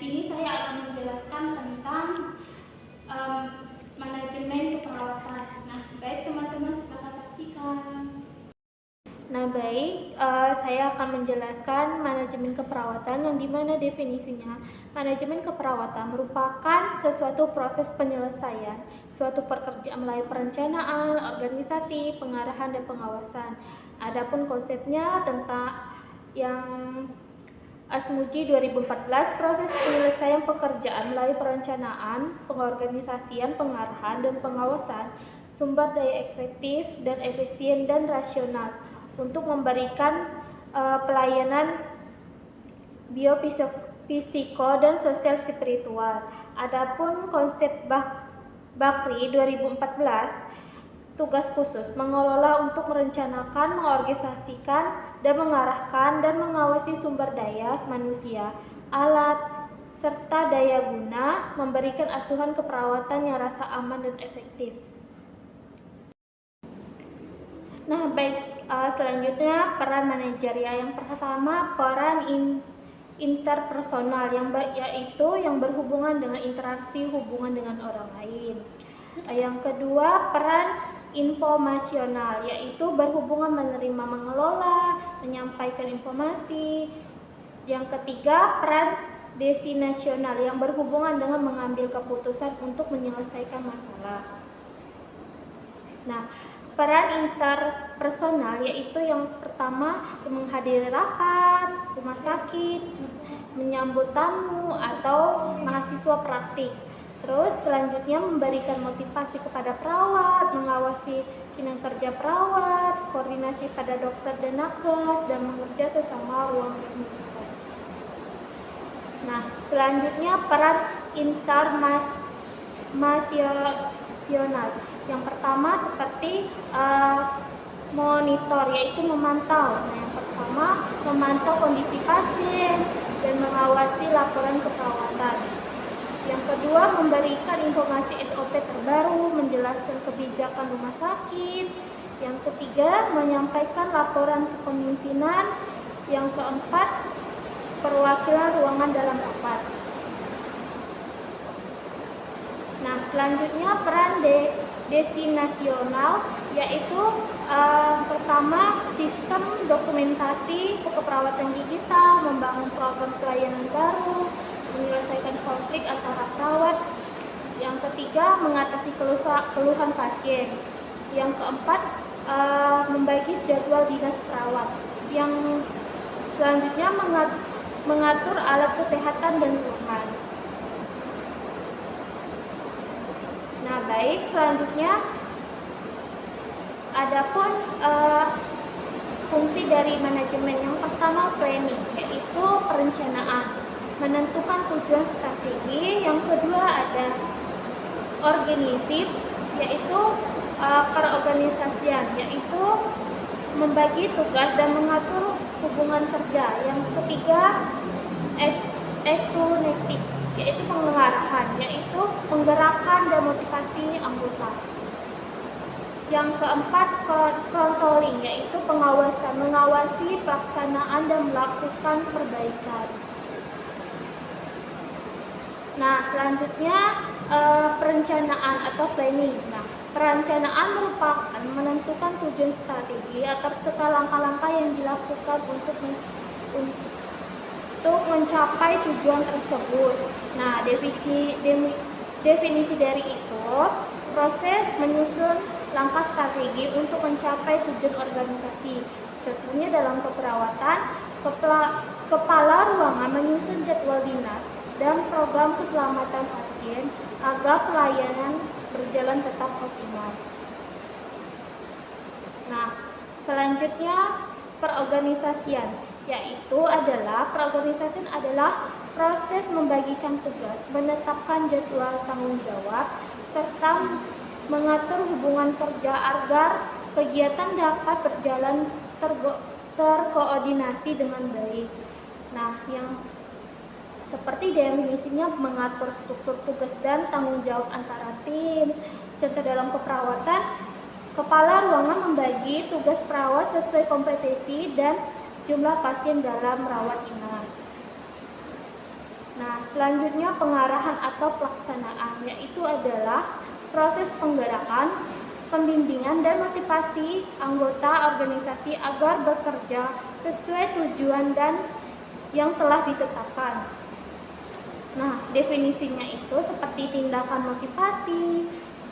sini saya akan menjelaskan tentang manajemen keperawatan. Nah, baik teman-teman, silakan saksikan. Nah, baik, saya akan menjelaskan manajemen keperawatan yang dimana definisinya. Manajemen keperawatan merupakan sesuatu proses penyelesaian suatu pekerjaan melalui perencanaan, organisasi, pengarahan, dan pengawasan. Adapun konsepnya tentang yang Asmuji 2014, proses penyelesaian pekerjaan melalui perencanaan, pengorganisasian, pengarahan, dan pengawasan sumber daya efektif dan efisien dan rasional untuk memberikan pelayanan biofisiko dan sosial spiritual. Adapun konsep Bakri 2014, tugas khusus mengelola untuk merencanakan, mengorganisasikan, dan mengarahkan dan mengawasi sumber daya manusia, alat, serta daya guna, memberikan asuhan keperawatan yang rasa aman dan efektif. Nah, baik, selanjutnya peran manajerial. Yang pertama, peran interpersonal yaitu yang berhubungan dengan interaksi hubungan dengan orang lain. Yang kedua, peran informasional, yaitu berhubungan menerima, mengelola, menyampaikan informasi. Yang ketiga, peran desinasional yang berhubungan dengan mengambil keputusan untuk menyelesaikan masalah. Nah, peran interpersonal yaitu yang pertama menghadiri rapat, rumah sakit, menyambut tamu atau mahasiswa praktik. Terus selanjutnya memberikan motivasi kepada perawat, mengawasi kinerja perawat, koordinasi pada dokter dan nakes, dan bekerja sesama ruang rujukan. Nah, selanjutnya peran intermasional. Yang pertama seperti monitor, yaitu memantau. Nah, yang pertama memantau kondisi pasien dan mengawasi laporan keperawatan. Yang kedua, memberikan informasi SOP terbaru, menjelaskan kebijakan rumah sakit. Yang ketiga, menyampaikan laporan kepemimpinan. Yang keempat, perwakilan ruangan dalam rapat. Nah, selanjutnya peran desinasional, yaitu pertama sistem dokumentasi keperawatan digital, membangun program pelayanan baru, menyelesaikan konflik antara perawat. Yang ketiga, mengatasi keluhan pasien. Yang keempat, membagi jadwal dinas perawat. Yang selanjutnya mengatur alat kesehatan dan ruangan. Nah, baik, selanjutnya adapun fungsi dari manajemen. Yang pertama planning, yaitu perencanaan, menentukan tujuan strategi. Yang kedua ada organisif, yaitu perorganisasian, yaitu membagi tugas dan mengatur hubungan kerja. Yang ketiga ekunetik, yaitu pengarahan, yaitu penggerakan dan motivasi anggota. Yang keempat controlling, yaitu pengawasan, mengawasi pelaksanaan dan melakukan perbaikan. Nah, selanjutnya perencanaan atau planning. Nah, perencanaan merupakan menentukan tujuan strategi atau serta langkah-langkah yang dilakukan untuk mencapai tujuan tersebut. Nah, definisi dari itu, proses menyusun langkah strategi untuk mencapai tujuan organisasi. Contohnya dalam keperawatan, kepala ruangan menyusun jadwal dinas dan program keselamatan pasien agar pelayanan berjalan tetap optimal. Nah, selanjutnya perorganisasian, yaitu perorganisasian adalah proses membagikan tugas, menetapkan jadwal tanggung jawab, serta mengatur hubungan kerja agar kegiatan dapat berjalan terkoordinasi dengan baik. Nah, yang seperti definisinya mengatur struktur tugas dan tanggung jawab antara tim. Contoh dalam keperawatan, kepala ruangan membagi tugas perawat sesuai kompetensi dan jumlah pasien dalam rawat inap. Nah, selanjutnya pengarahan atau pelaksanaan, yaitu adalah proses penggerakan, pembimbingan, dan motivasi anggota organisasi agar bekerja sesuai tujuan dan yang telah ditetapkan. Nah, definisinya itu seperti tindakan motivasi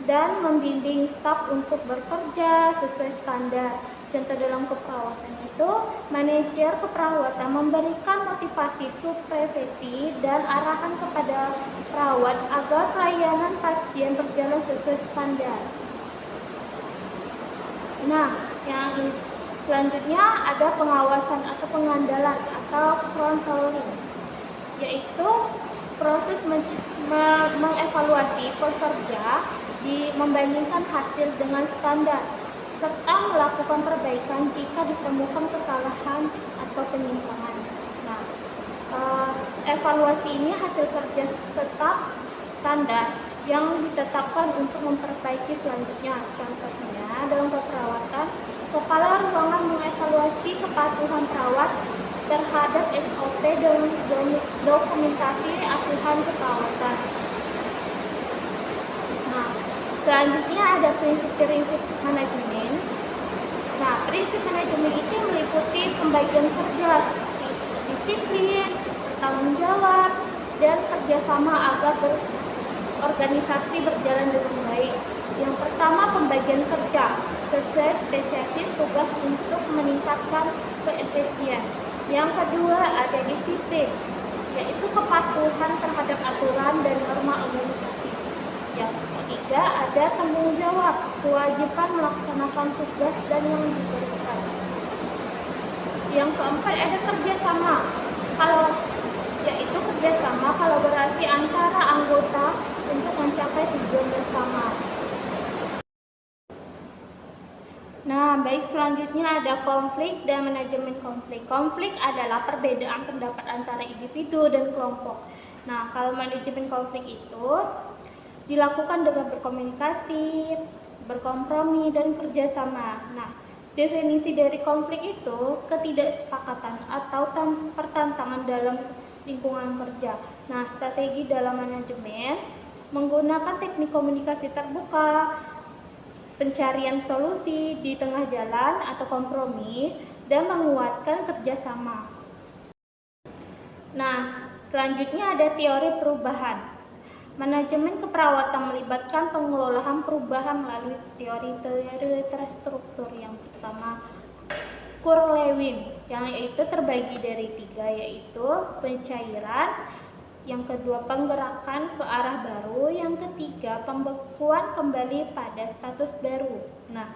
dan membimbing staf untuk bekerja sesuai standar. Contoh dalam keperawatan itu, manajer keperawatan memberikan motivasi, supervisi, dan arahan kepada perawat agar pelayanan pasien berjalan sesuai standar. Nah, yang selanjutnya ada pengawasan atau pengandalan atau controlling, yaitu proses mengevaluasi pekerja membandingkan hasil dengan standar serta melakukan perbaikan jika ditemukan kesalahan atau penyimpangan. Nah, evaluasi ini hasil kerja tetap standar yang ditetapkan untuk memperbaiki selanjutnya. Contohnya dalam keperawatan, kepala ruangan mengevaluasi kepatuhan perawat terhadap SOP dan dokumentasi asuhan keperawatan. Nah, selanjutnya ada prinsip-prinsip manajemen. Nah, prinsip manajemen itu meliputi pembagian kerja seperti disiplin, tanggung jawab, dan kerjasama agar organisasi berjalan dengan baik. Yang pertama, pembagian kerja sesuai spesialis tugas untuk meningkatkan keefisien. Yang kedua, ada disiplin, yaitu kepatuhan terhadap aturan dan norma organisasi. Yang ketiga, ada tanggung jawab, kewajiban melaksanakan tugas dan yang diberikan. Yang keempat, ada kerjasama, yaitu kerjasama kolaborasi antara anggota untuk mencapai tujuan bersama. Nah, baik, selanjutnya ada konflik dan manajemen konflik. Konflik adalah perbedaan pendapat antara individu dan kelompok. Nah, kalau manajemen konflik itu dilakukan dengan berkomunikasi, berkompromi, dan kerjasama. Nah, definisi dari konflik itu ketidaksepakatan atau pertentangan dalam lingkungan kerja. Nah, strategi dalam manajemen menggunakan teknik komunikasi terbuka, pencarian solusi di tengah jalan atau kompromi, dan menguatkan kerjasama. Nah, selanjutnya ada teori perubahan. Manajemen keperawatan melibatkan pengelolaan perubahan melalui teori-teori terstruktur. Yang pertama, Kurlewin, yang itu terbagi dari 3, yaitu pencairan, yang kedua penggerakan ke arah baru, yang ketiga pembekuan kembali pada status baru. Nah,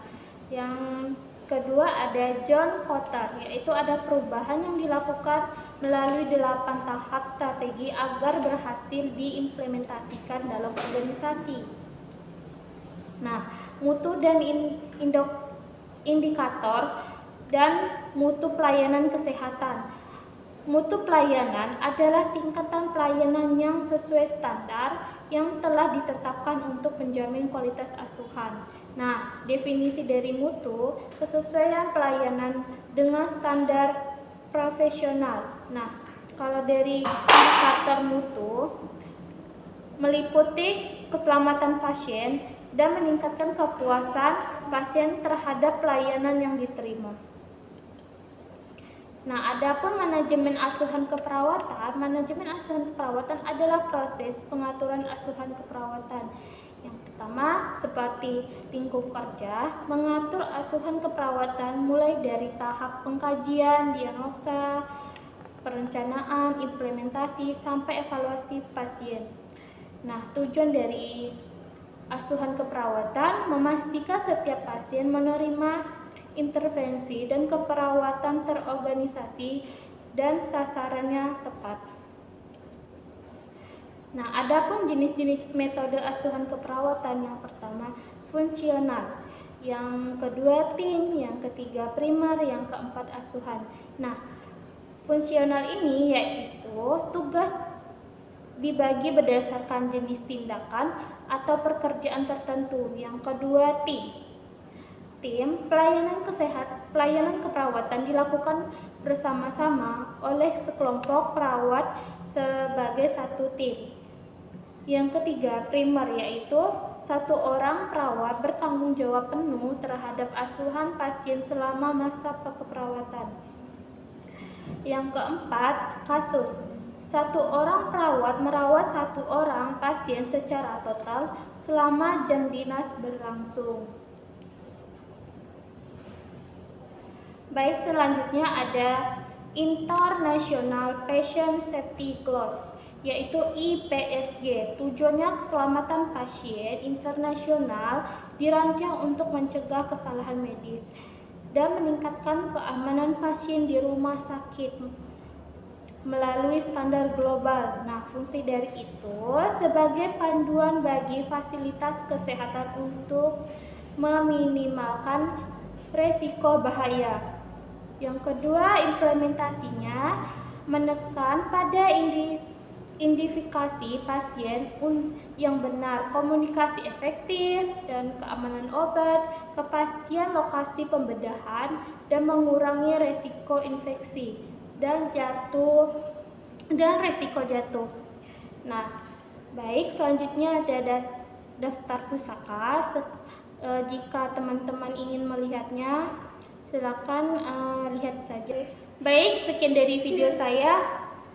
yang kedua ada John Kotter, yaitu ada perubahan yang dilakukan melalui 8 tahap strategi agar berhasil diimplementasikan dalam organisasi. Nah, mutu dan indikator dan mutu pelayanan kesehatan. Mutu pelayanan adalah tingkatan pelayanan yang sesuai standar yang telah ditetapkan untuk menjamin kualitas asuhan. Nah, definisi dari mutu, kesesuaian pelayanan dengan standar profesional. Nah, kalau dari indikator mutu meliputi keselamatan pasien dan meningkatkan kepuasan pasien terhadap pelayanan yang diterima. Nah, adapun manajemen asuhan keperawatan adalah proses pengaturan asuhan keperawatan. Yang pertama, seperti lingkup kerja, mengatur asuhan keperawatan mulai dari tahap pengkajian, diagnosa, perencanaan, implementasi, sampai evaluasi pasien. Nah, tujuan dari asuhan keperawatan memastikan setiap pasien menerima intervensi dan keperawatan terorganisasi dan sasarannya tepat. Nah, adapun jenis-jenis metode asuhan keperawatan, yang pertama fungsional, yang kedua tim, yang ketiga primer, yang keempat asuhan. Nah, fungsional ini yaitu tugas dibagi berdasarkan jenis tindakan atau pekerjaan tertentu. Yang kedua tim. Pelayanan keperawatan dilakukan bersama-sama oleh sekelompok perawat sebagai satu tim. Yang ketiga, primer, yaitu satu orang perawat bertanggung jawab penuh terhadap asuhan pasien selama masa keperawatan. Yang keempat, kasus. Satu orang perawat merawat satu orang pasien secara total selama jam dinas berlangsung. Baik, selanjutnya ada International Patient Safety Clause, yaitu IPSG. Tujuannya keselamatan pasien internasional dirancang untuk mencegah kesalahan medis dan meningkatkan keamanan pasien di rumah sakit melalui standar global. Nah, fungsi dari itu sebagai panduan bagi fasilitas kesehatan untuk meminimalkan resiko bahaya. Yang kedua, implementasinya menekan pada identifikasi pasien yang benar, komunikasi efektif dan keamanan obat, kepastian lokasi pembedahan, dan mengurangi resiko infeksi dan resiko jatuh. Nah, baik, selanjutnya ada daftar pusaka. Jika teman-teman ingin melihatnya, silakan lihat saja. Baik, sekian dari video saya.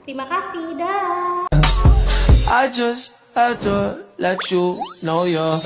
Terima kasih, dah. I just had to let you know you're